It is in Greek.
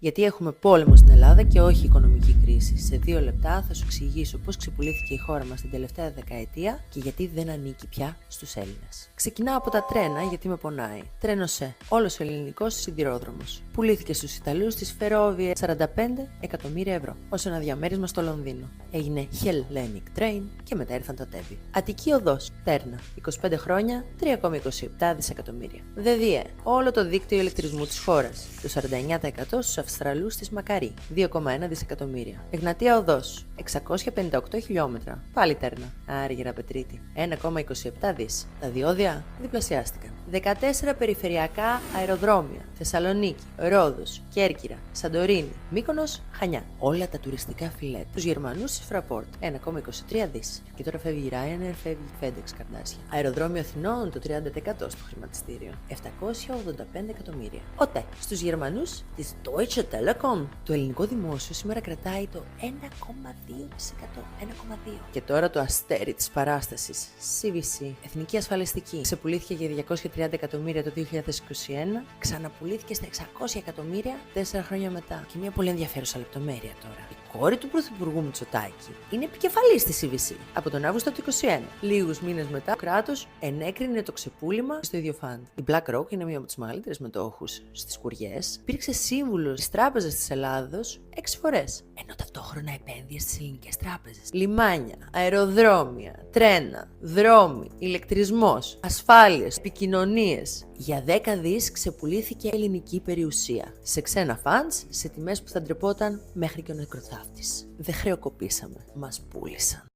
Γιατί έχουμε πόλεμο στην Ελλάδα και όχι οικονομική κρίση. Σε 2 λεπτά θα σου εξηγήσω πώς ξεπουλήθηκε η χώρα μας την τελευταία δεκαετία και γιατί δεν ανήκει πια στους Έλληνες. Ξεκινάω από τα τρένα γιατί με πονάει. Τρένο ΣΕ, όλος ο ελληνικός σιδηρόδρομος. Πουλήθηκε στους Ιταλούς της Ferrovie 45 εκατομμύρια ευρώ, ως ένα διαμέρισμα στο Λονδίνο. Έγινε Hellenic Train και μετά ήρθαν τα τέβη. Αττική οδός, Τέρνα, 25 χρόνια, 3,27 δισεκατομμύρια. ΔΔΕ, όλο το δίκτυο ηλεκτρισμού της χώρας, το 49% στους Αυστραλούς της Μακαρί, 2,1 δισεκατομμύρια. Εγνατία οδός, 658 χιλιόμετρα, πάλι Τέρνα, Άργυρα Πετρίτη, 1,27 δις. Τα διόδια διπλασιάστηκαν. 14 περιφερειακά αεροδρόμια, Θεσσαλονίκη, Ρόδος, Κέρκυρα, Σαντορίνη, Μύκονος, Χανιά. Όλα τα τουριστικά φιλέτ. Τους Γερμανούς της Fraport, 1,23 δις. Και τώρα φεύγει η Ryanair, φεύγει η FedEx Καρδάσια. Αεροδρόμιο Αθηνών, το 30% στο χρηματιστήριο, 785 εκατομμύρια. ΟΤΕ, στους Γερμανούς της Deutsche Telekom. Το ελληνικό δημόσιο σήμερα κρατάει το 1,2%. 1,2. Και τώρα το αστέρι της παράστασης, CVC, Εθνική Ασφαλιστική, ξεπουλήθηκε για 230 εκατομμύρια το 2021, ξαναπουλήθηκε στα 600 εκατομμύρια 4 χρόνια μετά. Και μια πολύ ενδιαφέρουσα λεπτομέρεια τώρα. Η κόρη του Πρωθυπουργού Μητσοτάκη είναι επικεφαλής της CVC από τον Αύγουστο του 2021. Λίγους μήνες μετά, το κράτος ενέκρινε το ξεπούλημα στο ίδιο φαντ. Η BlackRock είναι μία από τις μεγαλύτερες μετόχους στις κουριές. Υπήρξε σύμβουλος της Τράπεζας της Ελλάδος 6 φορές. Ενώ ταυτόχρονα επένδυε στις ελληνικές τράπεζες. Λιμάνια, αεροδρόμια, τρένα, δρόμοι, ηλεκτρισμός, ασφάλειες, επικοινωνίες. Για 10 δις ξεπουλήθηκε ελληνική περιουσία. Σε ξένα φαντς, σε τιμές που θα ντρεπόταν μέχρι και ο νεκροθάφτης. Δεν χρεοκοπήσαμε, μας πούλησαν.